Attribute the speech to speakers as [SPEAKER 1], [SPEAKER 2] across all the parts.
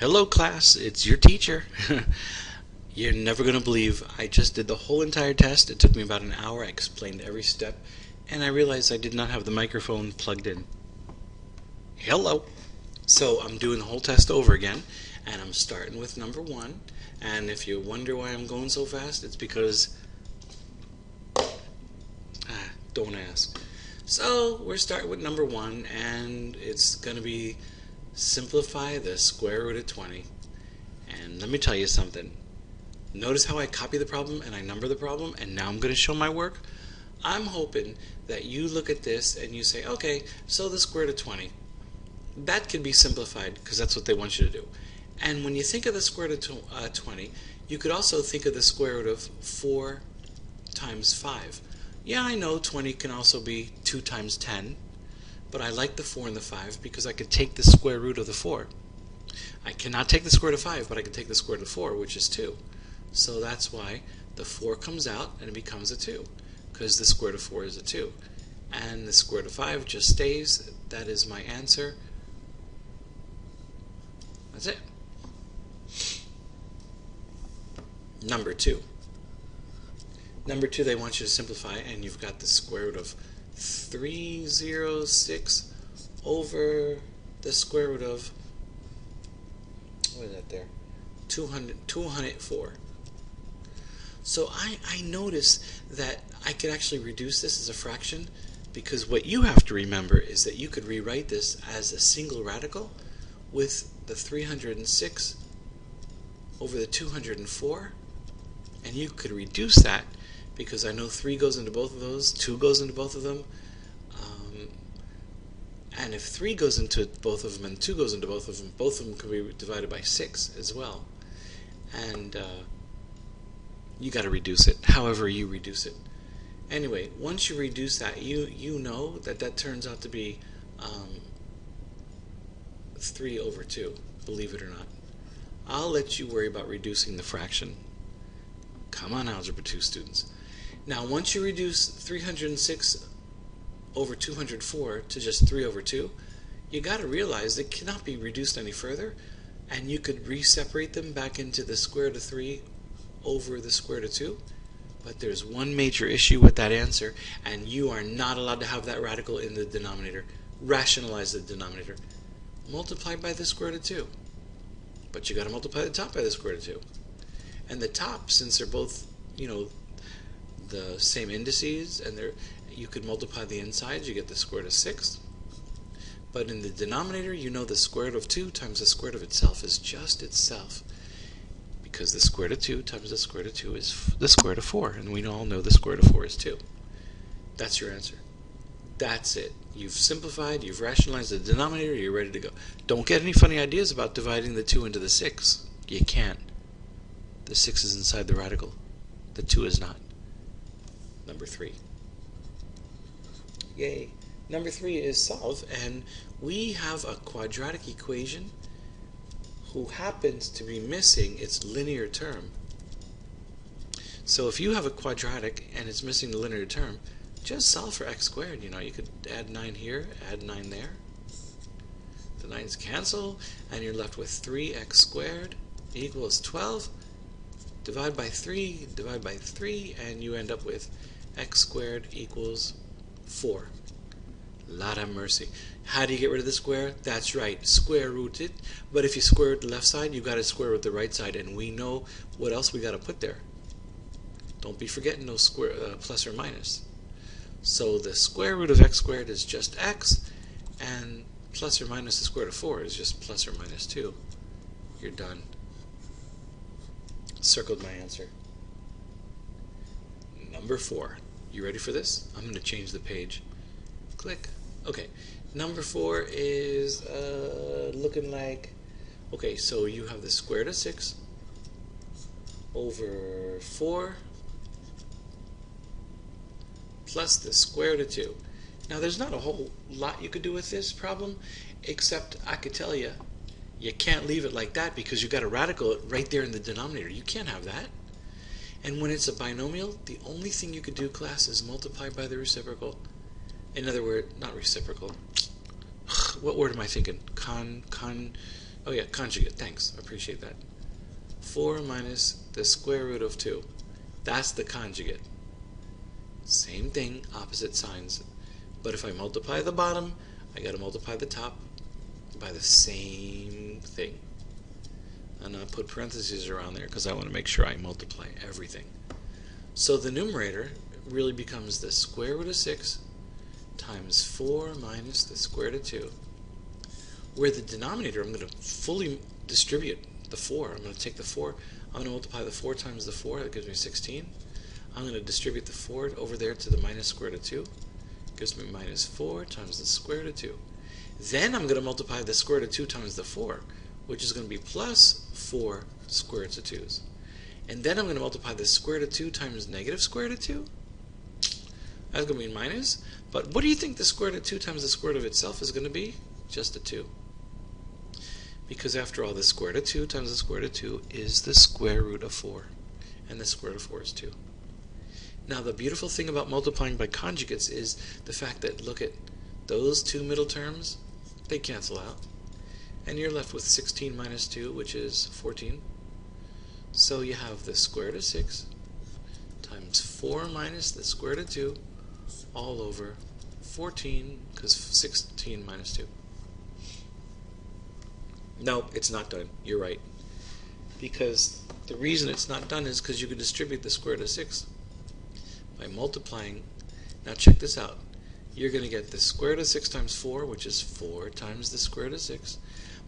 [SPEAKER 1] Hello class, it's your teacher. You're never going to believe I just did the whole entire test. It took me about an hour. I explained every step, and I realized I did not have the microphone plugged in. Hello. So I'm doing the whole test over again, and I'm starting with number 1. And if you wonder why I'm going so fast, it's because... don't ask. So we're starting with number 1, and it's going to be simplify the square root of 20. And let me tell you something. Notice how I copy the problem and I number the problem, and now I'm going to show my work. I'm hoping that you look at this and you say, okay, so the square root of 20. That can be simplified because that's what they want you to do. And when you think of the square root of 20, you could also think of the square root of 4 times 5. Yeah, I know 20 can also be 2 times 10, but I like the 4 and the 5 because I could take the square root of the 4. I cannot take the square root of 5, but I can take the square root of 4, which is 2. So that's why the 4 comes out and it becomes a 2, because the square root of 4 is a 2. And the square root of 5 just stays. That is my answer. That's it. Number 2. Number 2, they want you to simplify, and you've got the square root of 306 over the square root of, what is that there? 204. So I noticed that I could actually reduce this as a fraction, because what you have to remember is that you could rewrite this as a single radical with the 306 over the 204, and you could reduce that because I know 3 goes into both of those, 2 goes into both of them, and if 3 goes into both of them and 2 goes into both of them can be divided by 6 as well. And you got to reduce it, however you reduce it. Anyway, once you reduce that, you know that turns out to be 3 over 2, believe it or not. I'll let you worry about reducing the fraction. Come on, Algebra 2 students. Now, once you reduce 306 over 204 to just 3 over 2, you got to realize it cannot be reduced any further, and you could re-separate them back into the square root of 3 over the square root of 2. But there's one major issue with that answer, and you are not allowed to have that radical in the denominator. Rationalize the denominator. Multiply by the square root of 2. But you got to multiply the top by the square root of 2. And the top, since they're both, the same indices, and you could multiply the insides, you get the square root of 6. But in the denominator, you know the square root of 2 times the square root of itself is just itself. Because the square root of 2 times the square root of 2 is the square root of 4, and we all know the square root of 4 is 2. That's your answer. That's it. You've simplified, you've rationalized the denominator, you're ready to go. Don't get any funny ideas about dividing the 2 into the 6. You can't. The 6 is inside the radical. The 2 is not. Number 3. Yay. Number 3 is solve, and we have a quadratic equation who happens to be missing its linear term. So if you have a quadratic and it's missing the linear term, just solve for x squared. You could add 9 here, add 9 there. The 9's cancel, and you're left with 3x squared equals 12. Divide by 3, and you end up with x squared equals 4. Lot of mercy. How do you get rid of the square? That's right, square root it. But if you square root the left side, you've got to square root the right side, and we know what else we got to put there. Don't be forgetting those square plus or minus. So the square root of x squared is just x, and plus or minus the square root of 4 is just plus or minus 2. You're done. Circled my answer. Number 4. You ready for this? I'm going to change the page. Click. Okay. Number 4 is looking like, okay, so you have the square root of 6 over 4 plus the square root of 2. Now, there's not a whole lot you could do with this problem, except I could tell you, you can't leave it like that because you've got a radical right there in the denominator. You can't have that. And when it's a binomial, the only thing you could do, class, is multiply by the reciprocal. In other words, not reciprocal. What word am I thinking? Oh yeah, conjugate, thanks, I appreciate that. 4 minus the square root of 2. That's the conjugate. Same thing, opposite signs. But if I multiply the bottom, I got to multiply the top by the same thing. And I'll put parentheses around there because I want to make sure I multiply everything. So the numerator really becomes the square root of 6 times 4 minus the square root of 2. Where the denominator, I'm going to fully distribute the 4. I'm going to take the 4, I'm going to multiply the 4 times the 4, that gives me 16. I'm going to distribute the 4 over there to the minus square root of 2. Gives me minus 4 times the square root of 2. Then I'm going to multiply the square root of 2 times the 4, which is going to be plus 4 square roots of 2's. And then I'm going to multiply the square root of 2 times negative square root of 2. That's going to be minus. But what do you think the square root of 2 times the square root of itself is going to be? Just a 2. Because after all, the square root of 2 times the square root of 2 is the square root of 4. And the square root of 4 is 2. Now the beautiful thing about multiplying by conjugates is the fact that, look at those two middle terms, they cancel out. And you're left with 16 minus 2, which is 14. So you have the square root of 6 times 4 minus the square root of 2 all over 14, because 16 minus 2. No, it's not done. You're right. Because the reason it's not done is because you can distribute the square root of 6 by multiplying. Now check this out. You're going to get the square root of 6 times 4, which is 4 times the square root of 6.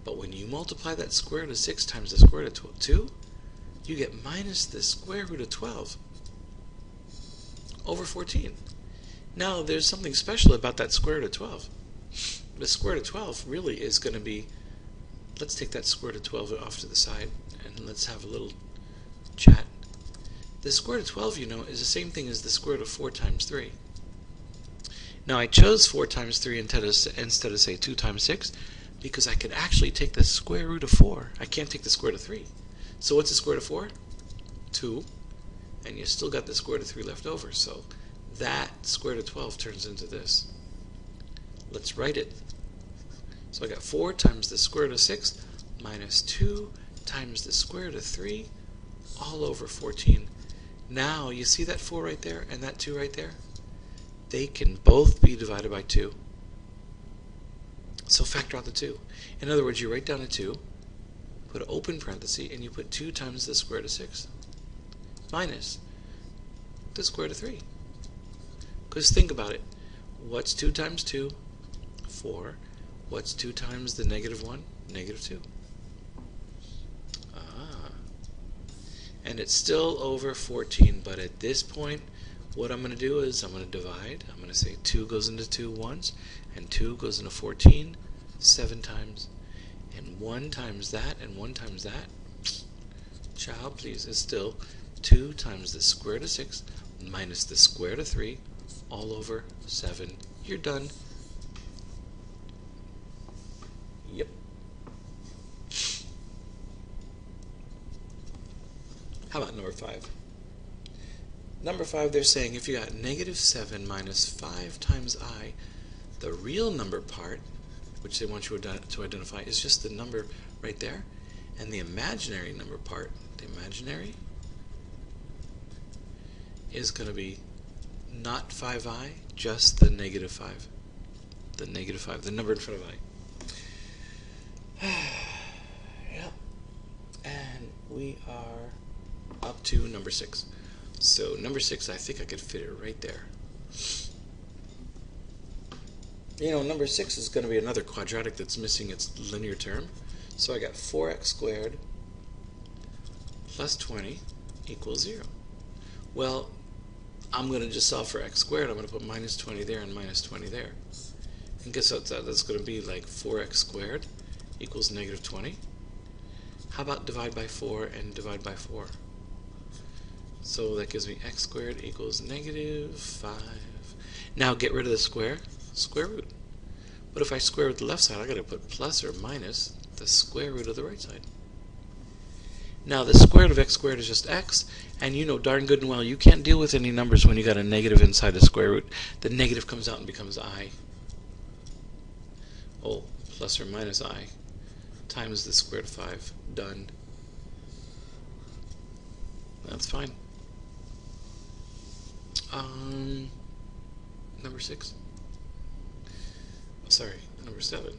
[SPEAKER 1] But when you multiply that square root of 6 times the square root of 2, you get minus the square root of 12 over 14. Now there's something special about that square root of 12. The square root of 12 really is going to be, let's take that square root of 12 off to the side and let's have a little chat. The square root of 12, you know, is the same thing as the square root of 4 times 3. Now I chose 4 times 3 instead of say 2 times 6 because I could actually take the square root of 4. I can't take the square root of 3. So what's the square root of 4? 2. And you still got the square root of 3 left over. So that square root of 12 turns into this. Let's write it. So I got 4 times the square root of 6 minus 2 times the square root of 3 all over 14. Now you see that 4 right there and that 2 right there? They can both be divided by 2. So factor out the 2. In other words, you write down a 2, put an open parenthesis, and you put 2 times the square root of 6 minus the square root of 3. Because think about it. What's 2 times 2? 4. What's 2 times the negative 1? Negative 2. And it's still over 14, but at this point, what I'm going to do is I'm going to divide. I'm going to say 2 goes into 2 once, and 2 goes into 14 7 times. And 1 times that, and 1 times that, child, please, is still 2 times the square root of 6 minus the square root of 3 all over 7. You're done. Yep. How about number 5? Number 5, they're saying if you got negative 7 minus 5 times I, the real number part, which they want you to identify, is just the number right there. And the imaginary number part, the imaginary, is going to be not 5i, just the negative 5. The negative 5, the number in front of I. Yep. And we are up to number 6. So number 6, I think I could fit it right there. You know, number 6 is going to be another quadratic that's missing its linear term. So I got 4x squared plus 20 equals 0. Well, I'm going to just solve for x squared. I'm going to put minus 20 there and minus 20 there. And guess what that's going to be? Like 4x squared equals negative 20. How about divide by 4 and divide by 4? So that gives me x squared equals negative 5. Now get rid of the square root. But if I square root the left side, I got to put plus or minus the square root of the right side. Now the square root of x squared is just x, and you know darn good and well you can't deal with any numbers when you got a negative inside the square root. The negative comes out and becomes I. Oh, plus or minus I times the square root of 5. Done. That's fine. Number 6. Sorry, number 7.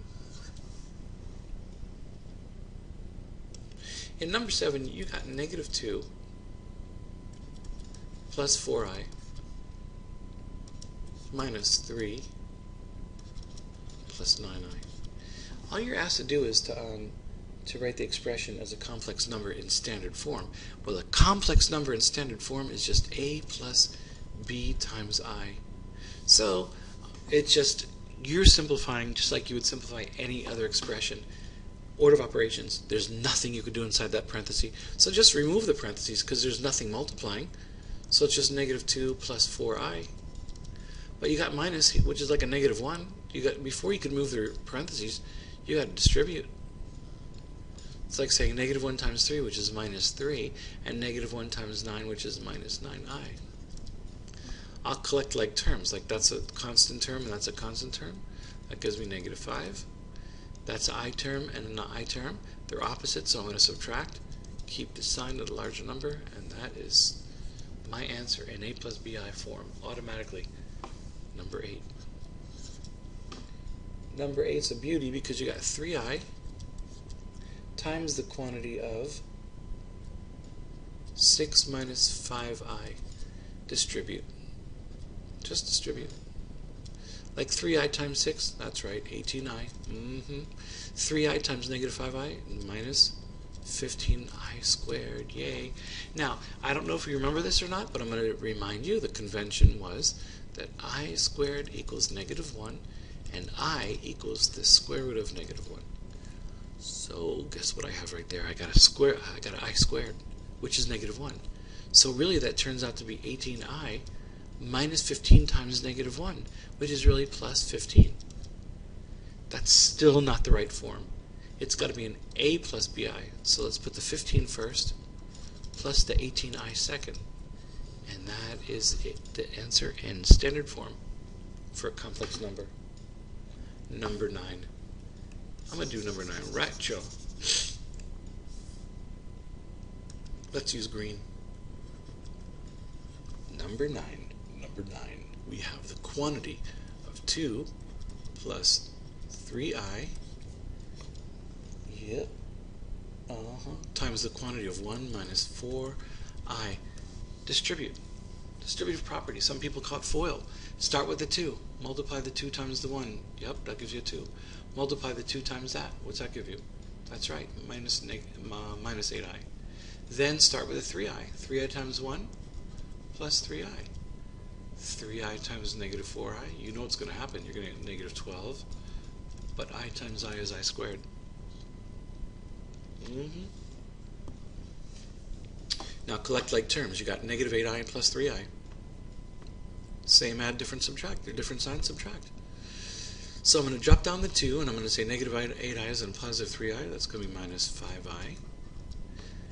[SPEAKER 1] In number 7, you got negative 2 plus 4i minus 3 plus 9i. All you're asked to do is to write the expression as a complex number in standard form. Well, a complex number in standard form is just a plus b times I. So it's just, you're simplifying just like you would simplify any other expression. Order of operations, there's nothing you could do inside that parenthesis. So just remove the parentheses because there's nothing multiplying. So it's just negative 2 plus 4i. But you got minus, which is like a negative 1. You got, before you could move the parentheses, you got to distribute. It's like saying negative 1 times 3, which is minus 3, and negative 1 times 9, which is minus 9i. I'll collect like terms, like that's a constant term and that's a constant term. That gives me negative 5. That's an I term and an I term. They're opposite, so I'm going to subtract. Keep the sign at a larger number, and that is my answer in a plus bi form, automatically. Number 8. Number 8's a beauty because you got 3i times the quantity of 6 minus 5i. Distribute. Just distribute. Like 3i times 6, that's right, 18i. 3i times negative 5i, minus 15i squared. Yay. Now, I don't know if you remember this or not, but I'm going to remind you the convention was that I squared equals negative 1, and I equals the square root of negative 1. So, guess what I have right there? I got an I squared, which is negative 1. So really that turns out to be 18i minus 15 times negative 1, which is really plus 15. That's still not the right form. It's got to be an a plus bi. So let's put the 15 first, plus the 18i second. And that is it, the answer in standard form for a complex number. Number 9. I'm going to do number 9. Right, Joe. Let's use green. Number 9. Number 9. We have the quantity of 2 plus 3i. Yep. Times the quantity of 1 minus 4i. Distribute. Distributive property. Some people call it FOIL. Start with the 2. Multiply the 2 times the 1. Yep, that gives you a 2. Multiply the 2 times that. What's that give you? That's right, minus 8i. Then start with a 3i. 3i times 1 plus 3i. 3i times negative 4i. You know what's going to happen. You're going to get negative 12. But I times I is I squared. Now collect like terms. You got negative 8i and plus 3i. Same add, different subtract. They're different signs, subtract. So I'm going to drop down the 2, and I'm going to say negative 8i is and positive 3i. That's going to be minus 5i.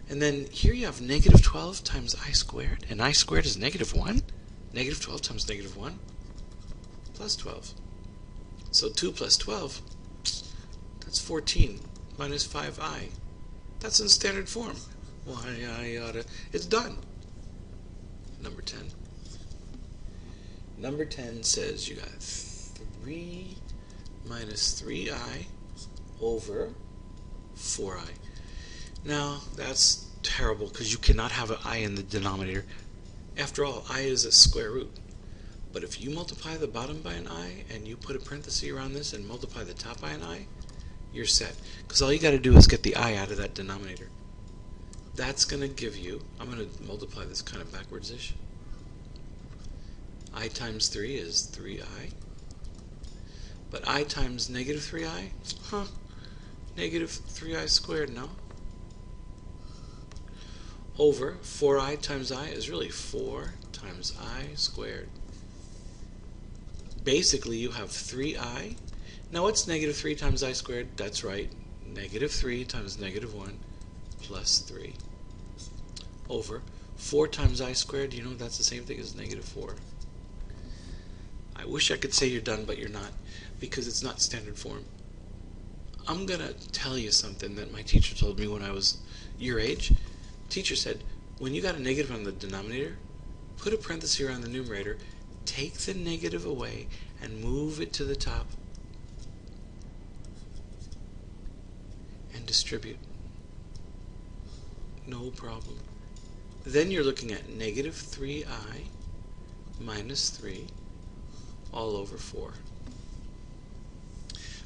[SPEAKER 1] And then here you have negative 12 times I squared. And I squared is negative 1. Negative 12 times negative 1 plus 12. So 2 plus 12, that's 14 minus 5i. That's in standard form. Why, I oughta. It's done. Number 10. Number 10 says you got 3 minus 3i over 4i. Now, that's terrible because you cannot have an I in the denominator. After all, I is a square root. But if you multiply the bottom by an I and you put a parenthesis around this and multiply the top by an I, you're set. Because all you got to do is get the I out of that denominator. That's going to give you, I'm going to multiply this kind of backwards-ish. I times 3 is 3i. But I times negative 3i? Negative 3i squared, no? Over 4i times I is really 4 times I squared. Basically, you have 3i. Now, what's negative 3 times I squared? That's right. Negative 3 times negative 1 plus 3. Over 4 times I squared. You know that's the same thing as negative 4. I wish I could say you're done, but you're not, because it's not standard form. I'm going to tell you something that my teacher told me when I was your age. Teacher said, when you got a negative on the denominator, put a parenthesis around the numerator, take the negative away, and move it to the top. And distribute. No problem. Then you're looking at negative 3i minus 3 all over 4.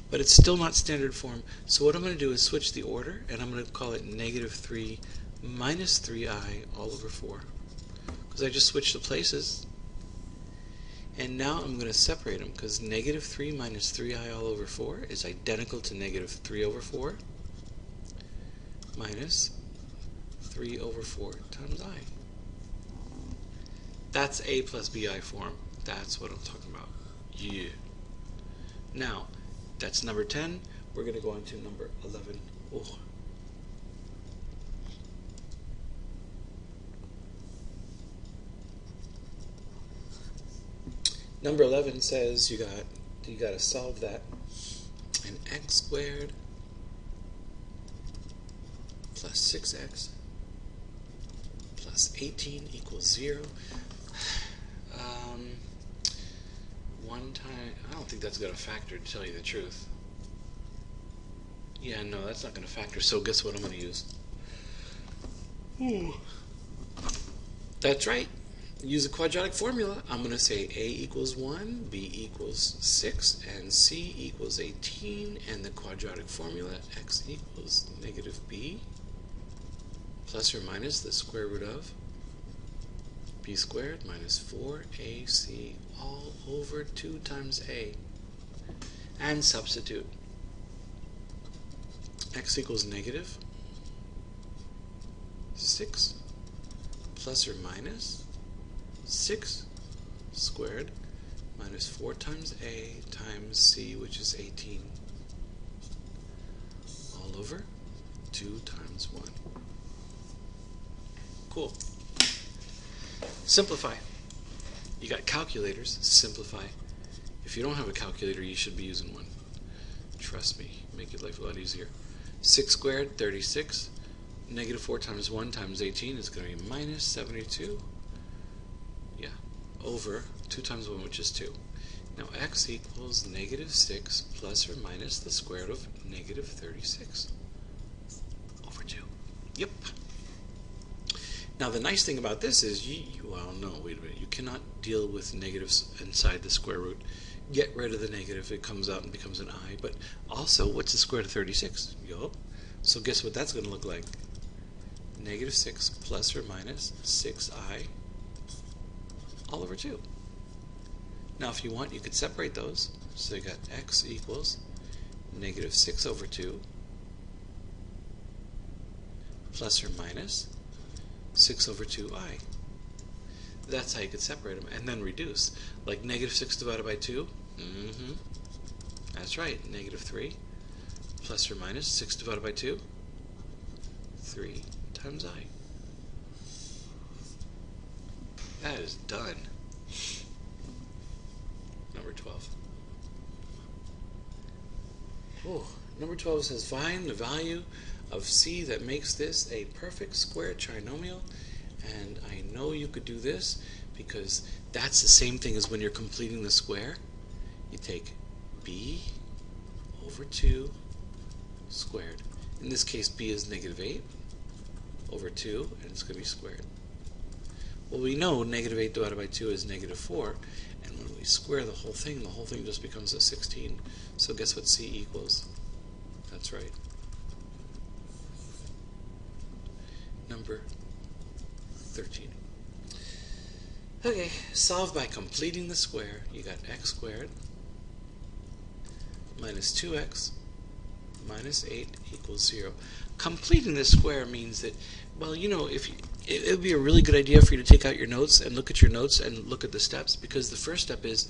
[SPEAKER 1] But it's still not standard form, so what I'm going to do is switch the order, and I'm going to call it negative 3 minus 3i all over 4. Because I just switched the places. And now I'm going to separate them, because negative 3 minus 3i all over 4 is identical to negative 3 over 4 minus 3 over 4 times I. That's a plus bi form. That's what I'm talking about. Yeah. Now, that's number 10. We're going to go on to number 11. Oh. Number 11 says you got to solve that. And x squared plus 6x plus 18 equals 0. One time, I don't think that's going to factor, to tell you the truth. Yeah, no, that's not going to factor, so guess what I'm going to use? That's right. Use a quadratic formula. I'm going to say a equals 1, b equals 6, and c equals 18, and the quadratic formula, x equals negative b plus or minus the square root of b squared minus 4ac all over 2 times a. And substitute. X equals negative 6 plus or minus 6 squared minus 4 times a times c, which is 18, all over 2 times 1. Cool. Simplify. You got calculators. Simplify. If you don't have a calculator, you should be using one. Trust me, make your life a lot easier. 6 squared, 36. Negative 4 times 1 times 18 is going to be minus 72. Yeah, over 2 times 1, which is 2. Now x equals negative 6 plus or minus the square root of negative 36 over 2. Yep. Now the nice thing about this is, well, no, wait a minute, you cannot deal with negatives inside the square root. Get rid of the negative, it comes out and becomes an I, but also, what's the square root of 36? Yup. So guess what that's going to look like? Negative 6 plus or minus 6i all over 2. Now if you want, you could separate those. So you got x equals negative 6 over 2 plus or minus 6 over 2i. That's how you could separate them, and then reduce. Like negative 6 divided by 2, that's right, negative 3, plus or minus 6 divided by 2, 3 times I. That is done. Number 12. Oh, number 12 says, find the value of c that makes this a perfect square trinomial. And I know you could do this because that's the same thing as when you're completing the square. You take b over 2 squared. In this case, b is negative 8 over 2, and it's going to be squared. Well, we know negative 8 divided by 2 is negative 4, and when we square the whole thing just becomes a 16. So guess what c equals? That's right. Number 13. Okay, solve by completing the square. You got x squared minus 2x minus 8 equals 0. Completing the square means that, well, you know, it would be a really good idea for you to take out your notes and look at your notes and look at the steps, because the first step is,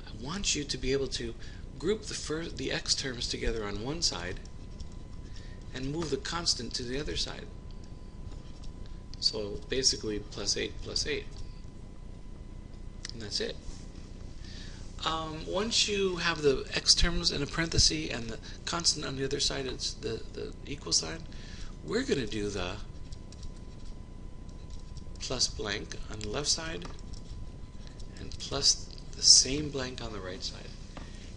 [SPEAKER 1] I want you to be able to group the x terms together on one side and move the constant to the other side. So basically plus 8 plus 8. And that's it. Once you have the x terms in a parenthesis and the constant on the other side is the equal sign, we're going to do the plus blank on the left side and plus the same blank on the right side.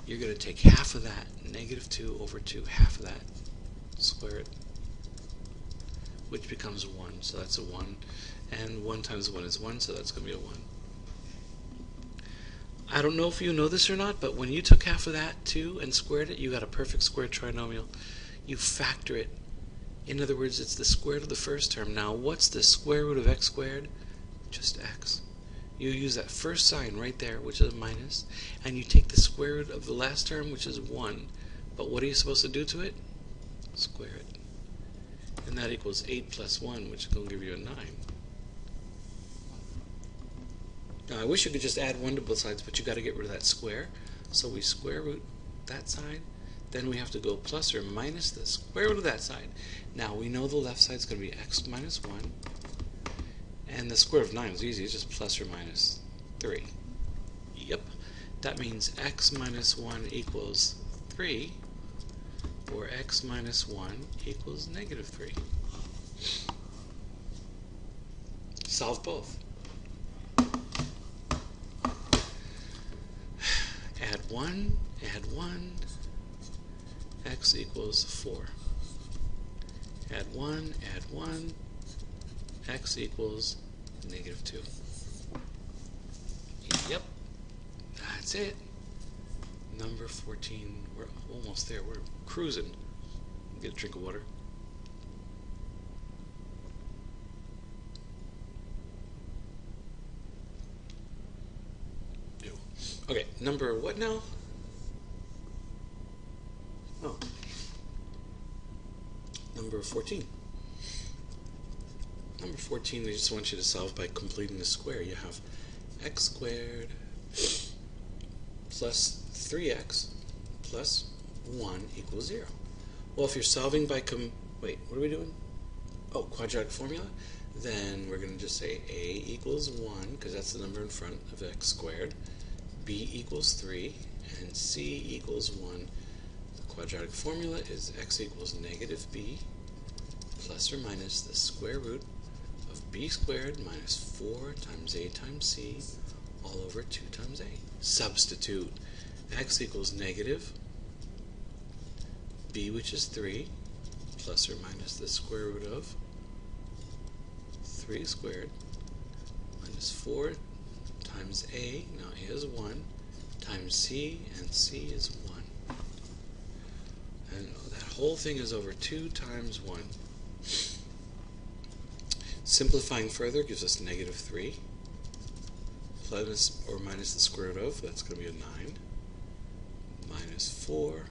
[SPEAKER 1] You're going to take half of that, negative 2 over 2, half of that, square it, which becomes 1, so that's a 1. And 1 times 1 is 1, so that's going to be a 1. I don't know if you know this or not, but when you took half of that, 2, and squared it, you got a perfect square trinomial. You factor it. In other words, it's the square root of the first term. Now, what's the square root of x squared? Just x. You use that first sign right there, which is a minus, and you take the square root of the last term, which is 1. But what are you supposed to do to it? Square it. And that equals 8 plus 1, which is going to give you a 9. Now I wish you could just add 1 to both sides, but you got to get rid of that square. So we square root that side, then we have to go plus or minus the square root of that side. Now we know the left side is going to be x minus 1, and the square root of 9 is easy, it's just plus or minus 3. Yep, that means x minus 1 equals 3, or x minus 1 equals negative 3. Solve both. Add 1, x equals 4. Add 1, x equals negative 2. Yep, that's it. Number 14, we're almost there, we're cruising. Get a drink of water. Okay, number what now? Oh. Number 14. Number 14, we just want you to solve by completing the square. You have x squared plus 3x plus 1 equals 0. Well, if you're solving by wait, what are we doing? Oh, quadratic formula? Then we're going to just say a equals 1, because that's the number in front of x squared. B equals 3, and C equals 1. The quadratic formula is x equals negative b plus or minus the square root of b squared minus 4 times a times c all over 2 times a. Substitute. X equals negative b, which is 3, plus or minus the square root of 3 squared minus 4 times a, now a is 1, times c, and c is 1. And that whole thing is over 2 times 1. Simplifying further gives us negative 3, plus or minus the square root of, that's going to be a 9, minus 4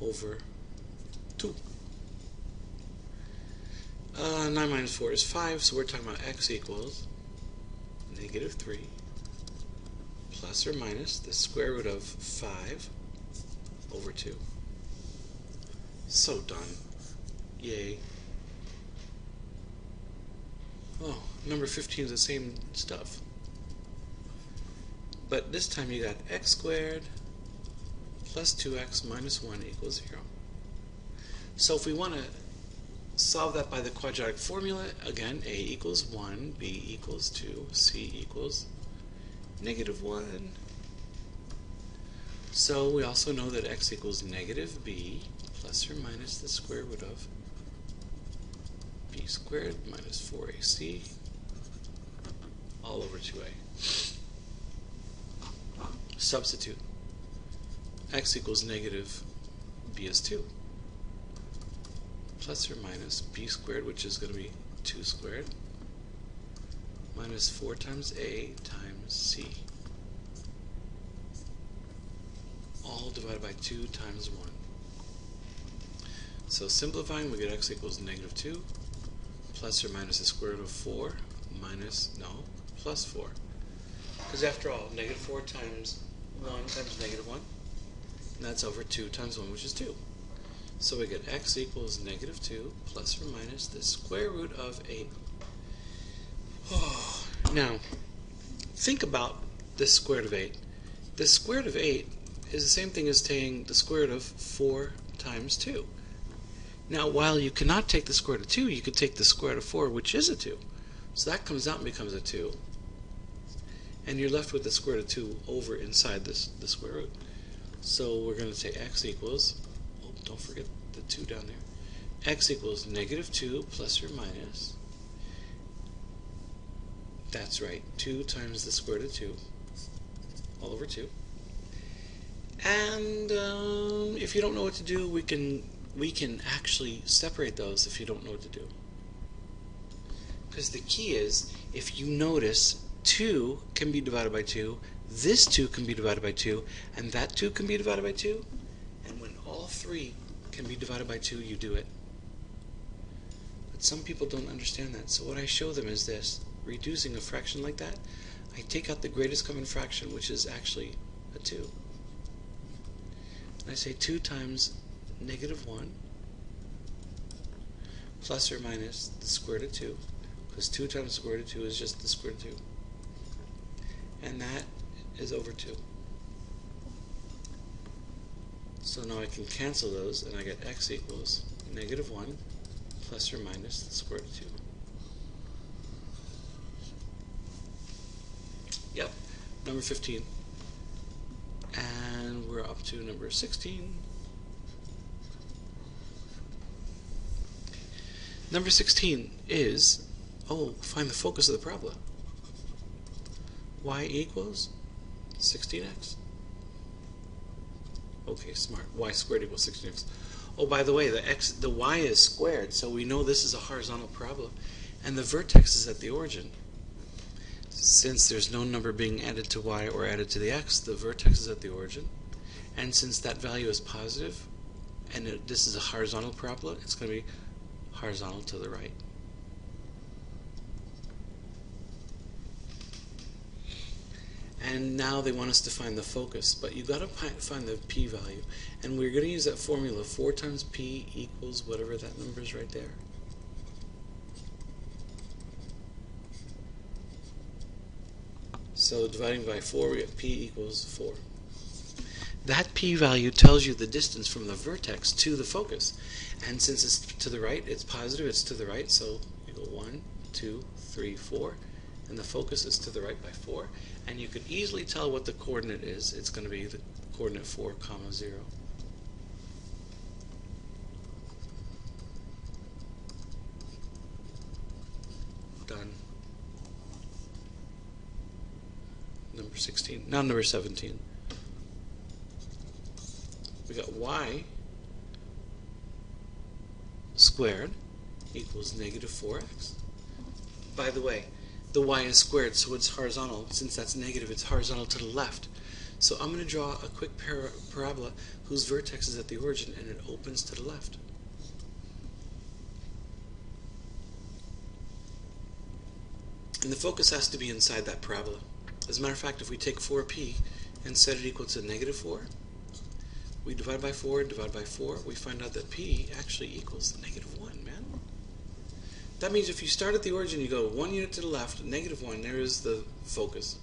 [SPEAKER 1] over 2. 9 minus 4 is 5, so we're talking about x equals negative 3 plus or minus the square root of 5 over 2. So done. Yay. Oh, number 15 is the same stuff. But this time you got x squared plus 2x minus 1 equals 0. So if we want to solve that by the quadratic formula, again, a equals 1, b equals 2, c equals negative 1. So we also know that x equals negative b plus or minus the square root of b squared minus 4ac all over 2a. Substitute. X equals negative b is 2. Plus or minus b squared, which is going to be 2 squared, minus 4 times a times c, all divided by 2 times 1. So simplifying, we get x equals negative 2, plus or minus the square root of 4, minus, no, plus 4. Because after all, negative 4 times 1 times negative 1, and that's over 2 times 1, which is 2. So we get x equals negative 2 plus or minus the square root of 8. Oh. Now, think about this square root of 8. The square root of 8 is the same thing as taking the square root of 4 times 2. Now, while you cannot take the square root of 2, you could take the square root of 4, which is a 2. So that comes out and becomes a 2. And you're left with the square root of 2 over inside the square root. So we're going to say x equals, oh, don't forget the 2 down there. X equals negative 2 plus or minus, that's right, 2 times the square root of 2, all over 2. And if you don't know what to do, we can actually separate those if you don't know what to do. Because the key is, if you notice, 2 can be divided by 2, this 2 can be divided by 2, and that 2 can be divided by 2, and when all 3 can be divided by 2, you do it. But some people don't understand that, so what I show them is this. Reducing a fraction like that, I take out the greatest common fraction, which is actually a 2. And I say 2 times negative 1 plus or minus the square root of 2, because 2 times the square root of 2 is just the square root of 2. And that is over 2. So now I can cancel those, and I get x equals negative 1 plus or minus the square root of 2. Yep, number 15. And we're up to number 16. Number 16 is, find the focus of the parabola. Y equals 16x. Okay, smart. Y squared equals 16x. Oh, by the way, the y is squared, so we know this is a horizontal parabola, and the vertex is at the origin. Since there's no number being added to y or added to the x, the vertex is at the origin. And since that value is positive, and this is a horizontal parabola, it's going to be horizontal to the right. And now they want us to find the focus, but you've got to find the p-value. And we're going to use that formula, 4 times p equals whatever that number is right there. So dividing by 4, we get p equals 4. That p-value tells you the distance from the vertex to the focus. And since it's to the right, it's positive, it's to the right, so you go 1, 2, 3, 4. And the focus is to the right by 4. And you could easily tell what the coordinate is. It's going to be the coordinate 4, 0. Done. Number 16. Now number 17. We got y squared equals negative 4x. By the way, the y is squared, so it's horizontal. Since that's negative, it's horizontal to the left. So I'm going to draw a quick parabola whose vertex is at the origin, and it opens to the left. And the focus has to be inside that parabola. As a matter of fact, if we take 4p and set it equal to negative 4, we divide by 4, we find out that p actually equals negative 1, man. That means if you start at the origin, you go 1 unit to the left, negative 1, there is the focus.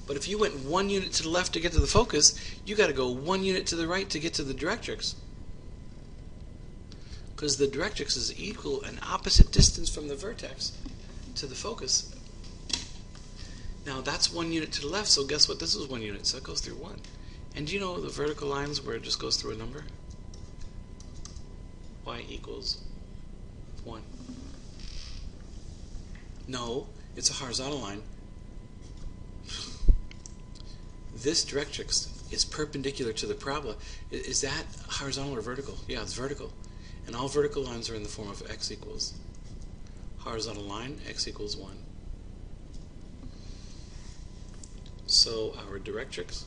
[SPEAKER 1] But if you went 1 unit to the left to get to the focus, you got to go 1 unit to the right to get to the directrix. Because the directrix is equal and opposite distance from the vertex to the focus. Now that's 1 unit to the left, so guess what? This is 1 unit, so it goes through 1. And do you know the vertical lines where it just goes through a number? Y equals 1. No, it's a horizontal line. This directrix is perpendicular to the parabola. Is that horizontal or vertical? Yeah, it's vertical. And all vertical lines are in the form of x equals. Horizontal line, x equals 1. So our directrix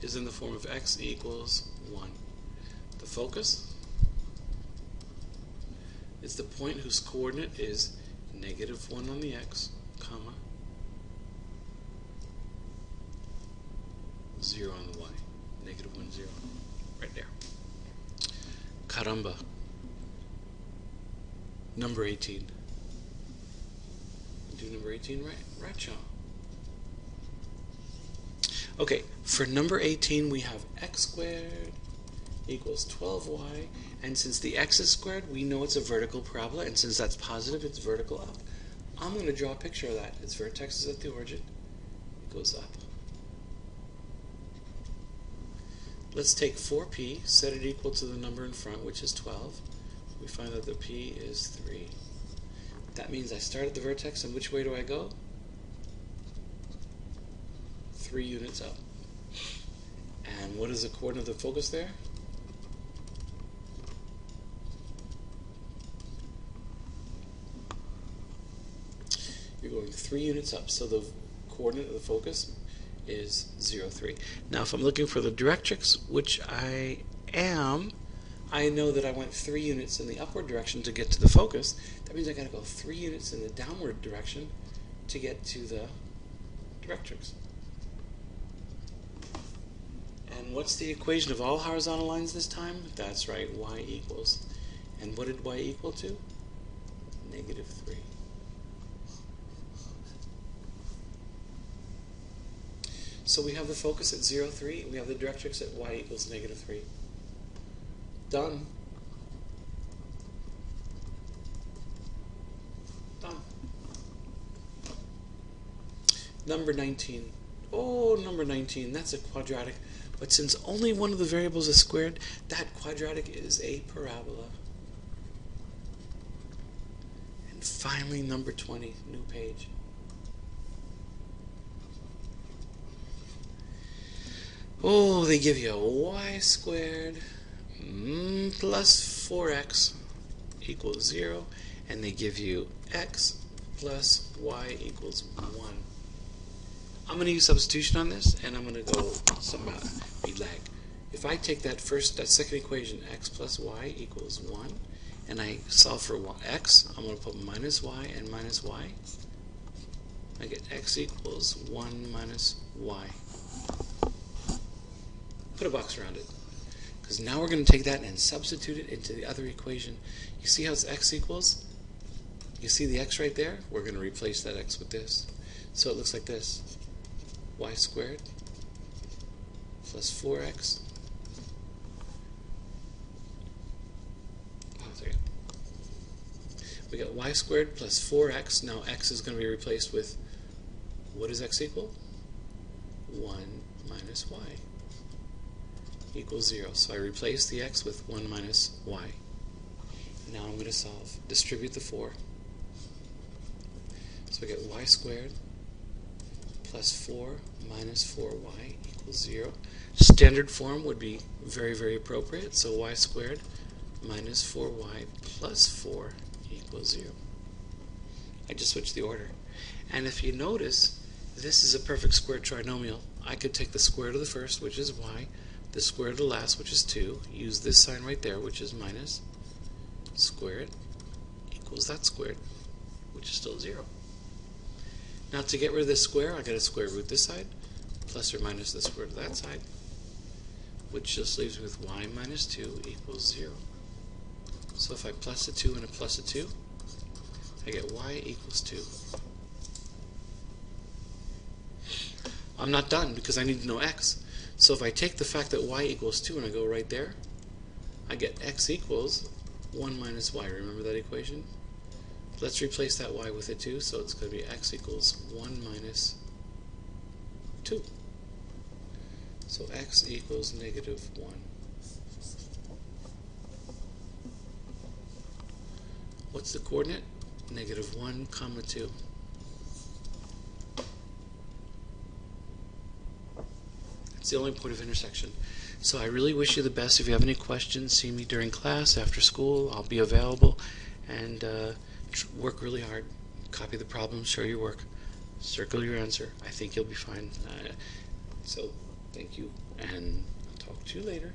[SPEAKER 1] is in the form of x equals 1. The focus is the point whose coordinate is negative 1 on the x, comma, 0 on the y. Negative 1, 0. Right there. Caramba. Number 18. do number 18 right, Sean? Okay, for number 18 we have x squared equals 12y, and since the x is squared, we know it's a vertical parabola, and since that's positive, it's vertical up. I'm going to draw a picture of that. Its vertex is at the origin. It goes up. Let's take 4p, set it equal to the number in front, which is 12. We find that the p is 3. That means I start at the vertex, and which way do I go? 3 units up. And what is the coordinate of the focus there? You're going 3 units up, so the coordinate of the focus is 0, 3. Now if I'm looking for the directrix, which I am, I know that I went 3 units in the upward direction to get to the focus. That means I got to go 3 units in the downward direction to get to the directrix. And what's the equation of all horizontal lines this time? That's right, y equals. And what did y equal to? Negative 3. So we have the focus at 0, 3. We have the directrix at y equals negative 3. Done. Done. Number 19. Oh, number 19. That's a quadratic. But since only one of the variables is squared, that quadratic is a parabola. And finally, number 20. New page. Oh, they give you y squared plus 4x equals 0, and they give you x plus y equals 1. I'm going to use substitution on this, and I'm going to go some lag. If I take that second equation, x plus y equals 1, and I solve for x, I'm going to put minus y and minus y. I get x equals 1 minus y. Put a box around it, because now we're going to take that and substitute it into the other equation. You see how it's x equals? You see the x right there? We're going to replace that x with this. So it looks like this. Y squared plus 4x. Oh, there you go. We got y squared plus 4x. Now x is going to be replaced with, what does x equal? 1 minus y equals 0. So I replace the x with 1 minus y. Now I'm going to solve. Distribute the 4. So I get y squared plus 4 minus 4y equals 0. Standard form would be very, very appropriate. So y squared minus 4y plus 4 equals 0. I just switched the order. And if you notice, this is a perfect squared trinomial. I could take the square root of the first, which is y, the square root of the last, which is 2, use this sign right there, which is minus, square it, equals that squared, which is still 0. Now to get rid of this square, I got to square root this side, plus or minus the square root of that side, which just leaves me with y minus 2 equals 0. So if I plus a 2 and a plus a 2, I get y equals 2. I'm not done because I need to know x. So if I take the fact that y equals 2 and I go right there, I get x equals 1 minus y. Remember that equation? Let's replace that y with a 2, so it's going to be x equals 1 minus 2. So x equals negative 1. What's the coordinate? Negative 1 comma 2. It's the only point of intersection. So I really wish you the best. If you have any questions, see me during class, after school. I'll be available. And work really hard. Copy the problem, show your work, circle your answer. I think you'll be fine. So thank you, and I'll talk to you later.